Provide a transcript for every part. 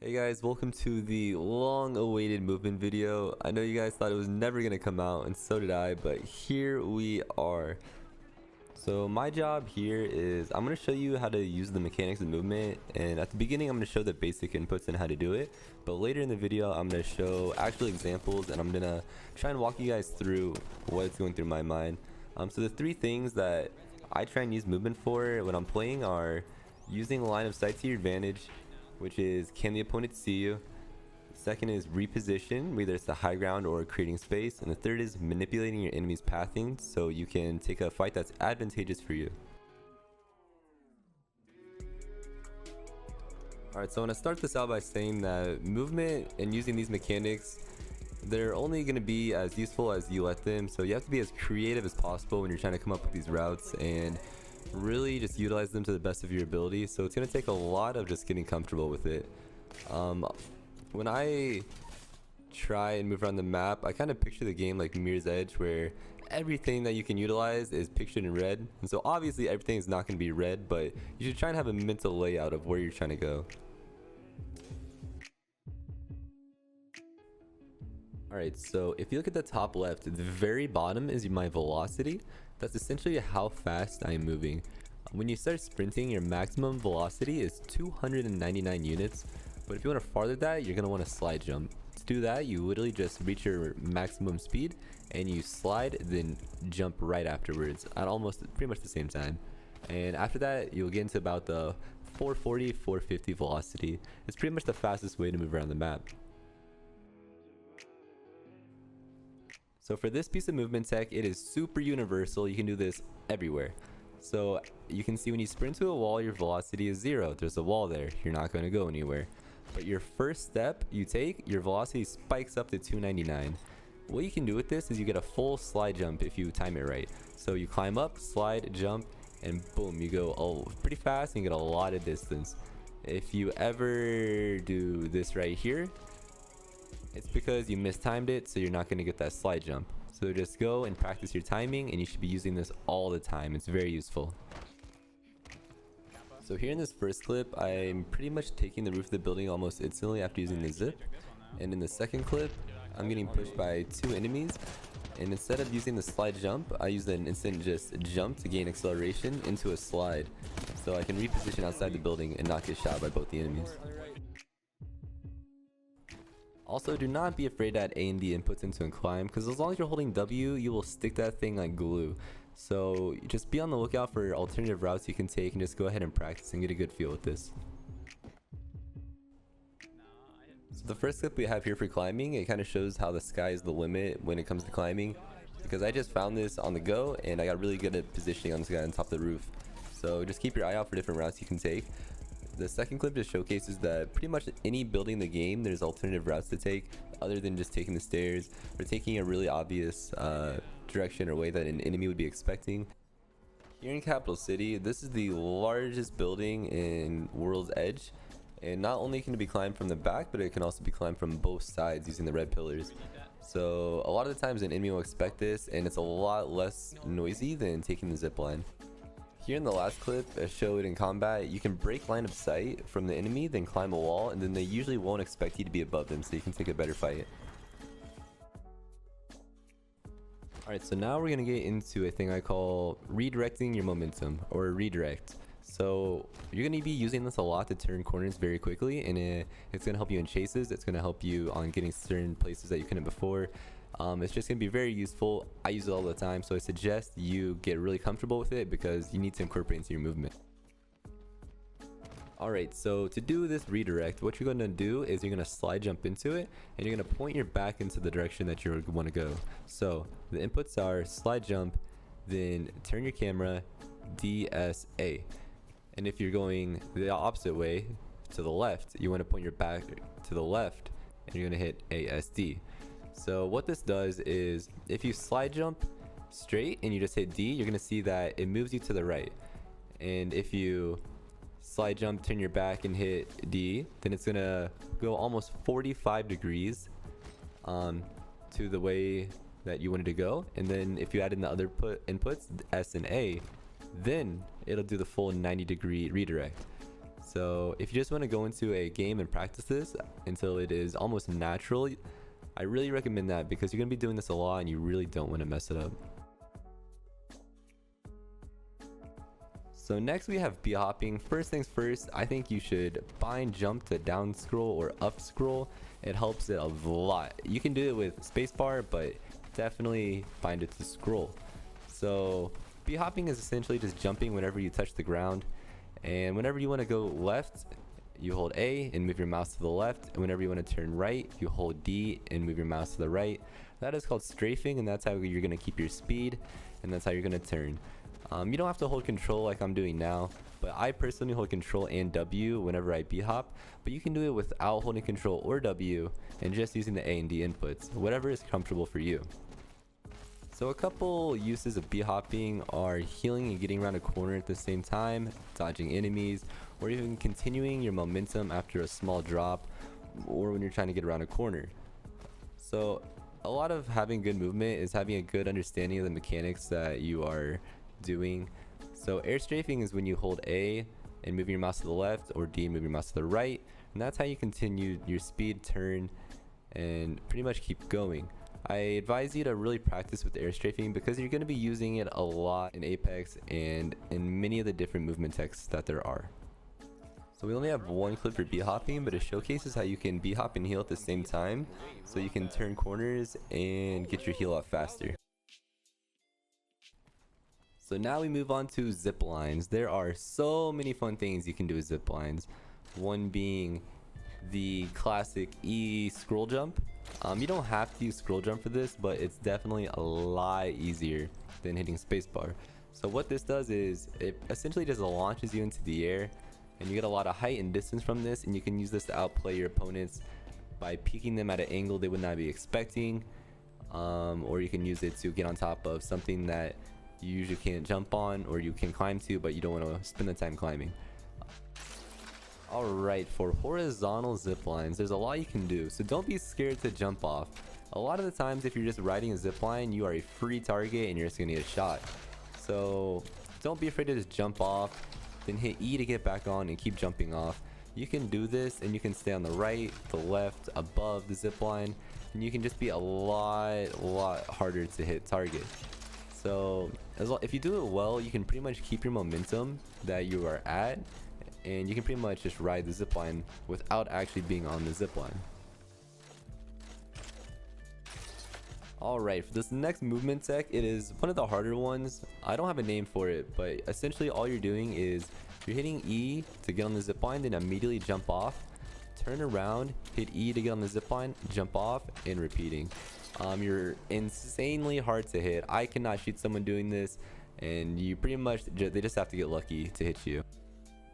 Hey guys, welcome to the long-awaited movement video. I know you guys thought it was never gonna come out, and so did I, but here we are. So my job here is I'm gonna show you how to use the mechanics of movement, and at the beginning I'm gonna show the basic inputs and how to do it, but later in the video I'm gonna show actual examples and I'm gonna try and walk you guys through what's going through my mind. So the three things that I try and use movement for when I'm playing are using line of sight to your advantage, which is can the opponent see you? Second is reposition, whether it's the high ground or creating space. And the third is manipulating your enemy's pathing so you can take a fight that's advantageous for you. Alright, so I want to start this out by saying that movement and using these mechanics, they're only going to be as useful as you let them. So you have to be as creative as possible when you're trying to come up with these routes and really just utilize them to the best of your ability. So it's going to take a lot of just getting comfortable with it. When I try and move around the map, I kind of picture the game like Mirror's Edge, where everything that you can utilize is pictured in red. And so obviously everything is not going to be red, but you should try and have a mental layout of where you're trying to go. Alright, so if you look at the top left, the very bottom is my velocity. That's essentially how fast I am moving. When you start sprinting, your maximum velocity is 299 units. But if you want to farther that, you're going to want to slide jump. To do that, you literally just reach your maximum speed and you slide, then jump right afterwards at almost pretty much the same time. And after that, you'll get into about the 440, 450 velocity. It's pretty much the fastest way to move around the map. So for this piece of movement tech, it is super universal. You can do this everywhere. So you can see when you sprint to a wall, your velocity is 0. There's a wall there. You're not going to go anywhere. But your first step you take, your velocity spikes up to 299. What you can do with this is you get a full slide jump if you time it right. So you climb up, slide, jump, and boom, you go pretty fast and you get a lot of distance. If you ever do this right here, it's because you mistimed it, so you're not going to get that slide jump. So just go and practice your timing, and you should be using this all the time. It's very useful. So here in this first clip, I'm pretty much taking the roof of the building almost instantly after using the zip. And in the second clip, I'm getting pushed by 2 enemies. And instead of using the slide jump, I use an instant just jump to gain acceleration into a slide. So I can reposition outside the building and not get shot by both the enemies. Also, do not be afraid to add A and D inputs into a climb, because as long as you're holding W, you will stick that thing like glue. So just be on the lookout for alternative routes you can take and just go ahead and practice and get a good feel with this. So the first clip we have here for climbing, it kind of shows how the sky is the limit when it comes to climbing, because I just found this on the go and I got really good at positioning on this guy on top of the roof. So just keep your eye out for different routes you can take. The second clip just showcases that pretty much any building in the game, there's alternative routes to take other than just taking the stairs or taking a really obvious direction or way that an enemy would be expecting. Here in Capital City, this is the largest building in World's Edge, and not only can it be climbed from the back, but it can also be climbed from both sides using the red pillars. So a lot of the times an enemy will expect this, and it's a lot less noisy than taking the zip line. Here in the last clip, as showed in combat, you can break line of sight from the enemy, then climb a wall, and then they usually won't expect you to be above them, so you can take a better fight. Alright, so now we're going to get into a thing I call redirecting your momentum, or redirect. So you're going to be using this a lot to turn corners very quickly, and it's going to help you in chases. It's going to help you on getting certain places that you couldn't before. It's just going to be very useful. I use it all the time, so I suggest you get really comfortable with it because you need to incorporate it into your movement. Alright, so to do this redirect, what you're going to do is you're going to slide jump into it, and you're going to point your back into the direction that you want to go. So the inputs are slide jump, then turn your camera, DSA. And if you're going the opposite way, to the left, you want to point your back to the left, and you're going to hit ASD. So what this does is if you slide jump straight and you just hit D, you're going to see that it moves you to the right. And if you slide jump, turn your back and hit D, then it's going to go almost 45 degrees to the way that you wanted to go. And then if you add in the other inputs, S and A, then it'll do the full 90-degree redirect. So if you just want to go into a game and practice this until it is almost natural, I really recommend that, because you're going to be doing this a lot and you really don't want to mess it up. So next we have B hopping. First things first, I think you should bind jump to down scroll or up scroll. It helps it a lot. You can do it with spacebar, but definitely bind it to scroll. So B hopping is essentially just jumping whenever you touch the ground, and whenever you want to go left, you hold A and move your mouse to the left, and whenever you want to turn right, you hold D and move your mouse to the right. That is called strafing, and that's how you're going to keep your speed, and that's how you're going to turn. You don't have to hold control like I'm doing now, but I personally hold control and W whenever I B hop, but you can do it without holding control or W and just using the A and D inputs, whatever is comfortable for you. So a couple uses of B hopping are healing and getting around a corner at the same time, dodging enemies, or even continuing your momentum after a small drop, or when you're trying to get around a corner. So a lot of having good movement is having a good understanding of the mechanics that you are doing. So air strafing is when you hold A and move your mouse to the left, or D and move your mouse to the right, and that's how you continue your speed, turn, and pretty much keep going. I advise you to really practice with air strafing because you're going to be using it a lot in Apex and in many of the different movement techs that there are. So we only have one clip for B hopping, but it showcases how you can B hop and heal at the same time, so you can turn corners and get your heal off faster. So now we move on to ziplines. There are so many fun things you can do with ziplines. One being the classic E scroll jump. You don't have to use scroll jump for this, but it's definitely a lot easier than hitting spacebar. So what this does is it essentially just launches you into the air, and you get a lot of height and distance from this, and you can use this to outplay your opponents by peeking them at an angle they would not be expecting, or you can use it to get on top of something that you usually can't jump on, or you can climb to but you don't want to spend the time climbing. Alright, for horizontal zip lines, there's a lot you can do, so don't be scared to jump off. A lot of the times if you're just riding a zip line, you are a free target and you're just gonna get shot. So don't be afraid to just jump off, then hit E to get back on and keep jumping off. You can do this and you can stay on the right, the left, above the zip line, and you can just be a lot harder to hit target. So if you do it well, you can pretty much keep your momentum that you are at, and you can pretty much just ride the zipline without actually being on the zipline. Alright, for this next movement tech, it is one of the harder ones. I don't have a name for it, but essentially all you're doing is you're hitting E to get on the zipline, then immediately jump off, turn around, hit E to get on the zipline, jump off, and repeating. You're insanely hard to hit. I cannot shoot someone doing this, and you pretty much, they just have to get lucky to hit you.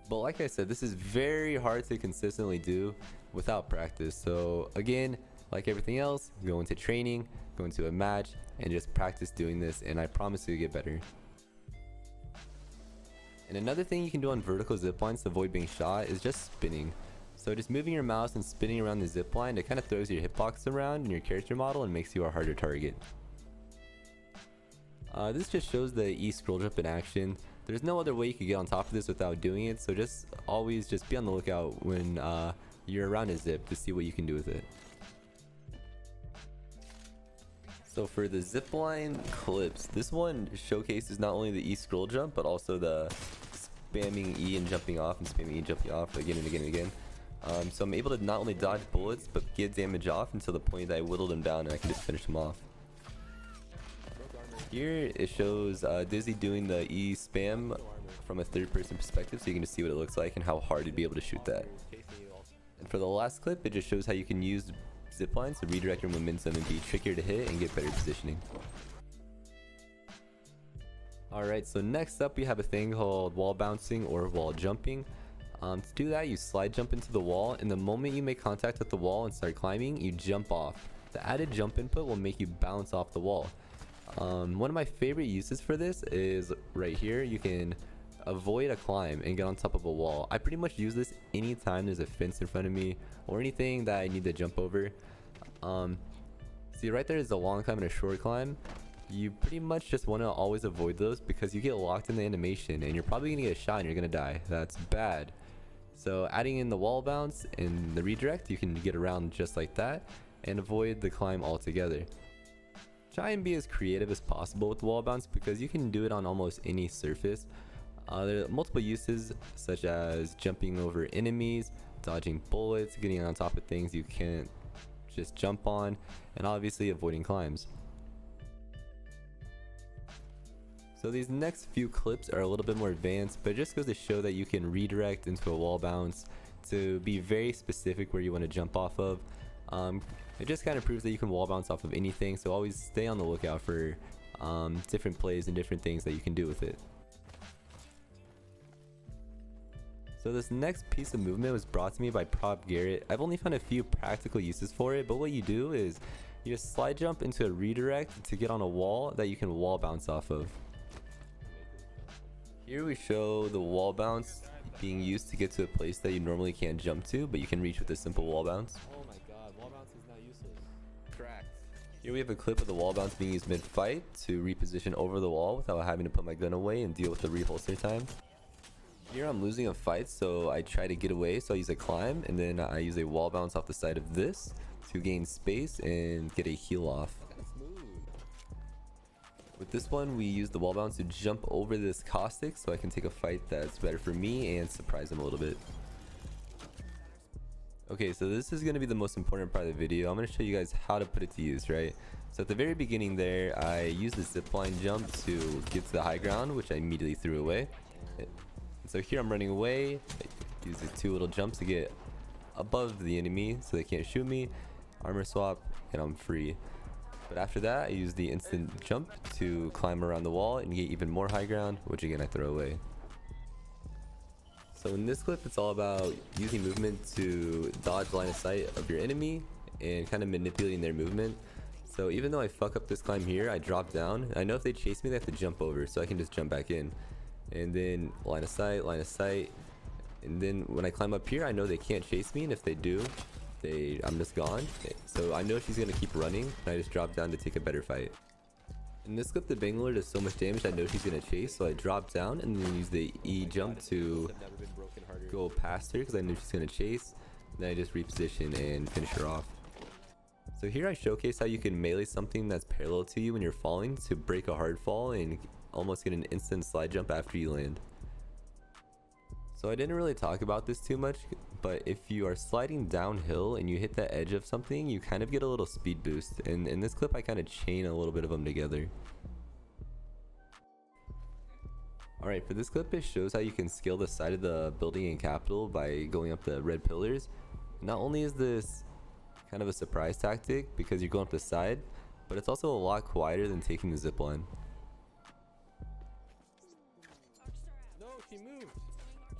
But like I said, this is very hard to consistently do without practice. So again, like everything else, go into training, go into a match, and just practice doing this, and I promise you'll get better. And another thing you can do on vertical ziplines to avoid being shot is just spinning. So just moving your mouse and spinning around the zipline, it kind of throws your hitbox around in your character model and makes you a harder target. This just shows the E scroll jump in action. There's no other way you could get on top of this without doing it, so just always just be on the lookout when you're around a zip to see what you can do with it. So for the zipline clips, this one showcases not only the E scroll jump, but also the spamming E and jumping off and spamming E and jumping off again and again and again. So I'm able to not only dodge bullets, but get damage off until the point that I whittled them down and I can just finish them off. Here it shows Dizzy doing the E spam from a third-person perspective, so you can just see what it looks like and how hard to be able to shoot that. And for the last clip, it just shows how you can use ziplines to redirect your momentum and be trickier to hit and get better positioning. Alright, so next up we have a thing called wall bouncing or wall jumping. To do that, you slide jump into the wall, and the moment you make contact with the wall and start climbing, you jump off. The added jump input will make you bounce off the wall. One of my favorite uses for this is right here. You can avoid a climb and get on top of a wall. I pretty much use this anytime there's a fence in front of me or anything that I need to jump over. See right there is a long climb and a short climb. You pretty much just want to always avoid those because you get locked in the animation and you're probably gonna get shot and you're gonna die. That's bad. So adding in the wall bounce and the redirect, you can get around just like that and avoid the climb altogether. Try and be as creative as possible with the wall bounce because you can do it on almost any surface. There are multiple uses such as jumping over enemies, dodging bullets, getting on top of things you can't just jump on, and obviously avoiding climbs. So these next few clips are a little bit more advanced, but it just goes to show that you can redirect into a wall bounce to be very specific where you want to jump off of. It just kind of proves that you can wall bounce off of anything, so always stay on the lookout for different plays and different things that you can do with it. So this next piece of movement was brought to me by Prop Garrett. I've only found a few practical uses for it, but what you do is you just slide jump into a redirect to get on a wall that you can wall bounce off of. Here we show the wall bounce being used to get to a place that you normally can't jump to, but you can reach with a simple wall bounce. Oh my god, wall bounce is now useless. Cracked. Here we have a clip of the wall bounce being used mid-fight to reposition over the wall without having to put my gun away and deal with the reholster time. Here I'm losing a fight, so I try to get away, so I use a climb, and then I use a wall bounce off the side of this to gain space and get a heal off. With this one, we use the wall bounce to jump over this caustic so I can take a fight that's better for me and surprise him a little bit. Okay, so this is going to be the most important part of the video. I'm going to show you guys how to put it to use, right? So at the very beginning there, I used the zipline jump to get to the high ground, which I immediately threw away. So here I'm running away, I use the two little jumps to get above the enemy so they can't shoot me, armor swap, and I'm free. But after that, I use the instant jump to climb around the wall and get even more high ground, which again I throw away. So in this clip, it's all about using movement to dodge line of sight of your enemy and kind of manipulating their movement. So even though I fuck up this climb here, I drop down. I know if they chase me, they have to jump over, so I can just jump back in. And then line of sight, and then when I climb up here, I know they can't chase me, and if they do, I'm just gone. So I know she's gonna keep running, and I just drop down to take a better fight. In this clip, the Bangalore does so much damage, I know she's gonna chase, so I drop down and then use the E jump to go past her because I know she's gonna chase. Then I just reposition and finish her off. So here I showcase how you can melee something that's parallel to you when you're falling to break a hard fall and almost get an instant slide jump after you land. So I didn't really talk about this too much, but if you are sliding downhill and you hit the edge of something, you kind of get a little speed boost, and in this clip I kind of chain a little bit of them together. Alright, for this clip it shows how you can scale the side of the building in Capital by going up the red pillars. Not only is this kind of a surprise tactic because you're going up the side, but it's also a lot quieter than taking the zipline. No, she moved.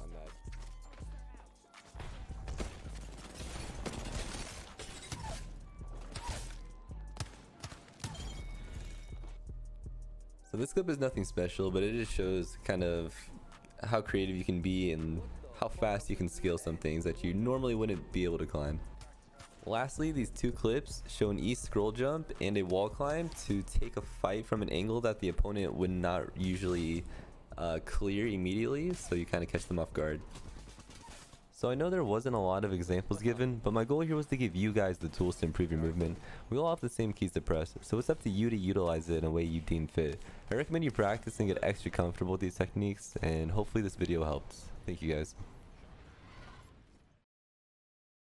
I'm mad. So this clip is nothing special, but it just shows kind of how creative you can be and how fast you can scale some things that you normally wouldn't be able to climb. Lastly, these two clips show an E scroll jump and a wall climb to take a fight from an angle that the opponent would not usually clear immediately, so you kind of catch them off guard. So I know there wasn't a lot of examples given, but my goal here was to give you guys the tools to improve your movement. We all have the same keys to press, so it's up to you to utilize it in a way you deem fit. I recommend you practice and get extra comfortable with these techniques, and hopefully this video helps. Thank you guys.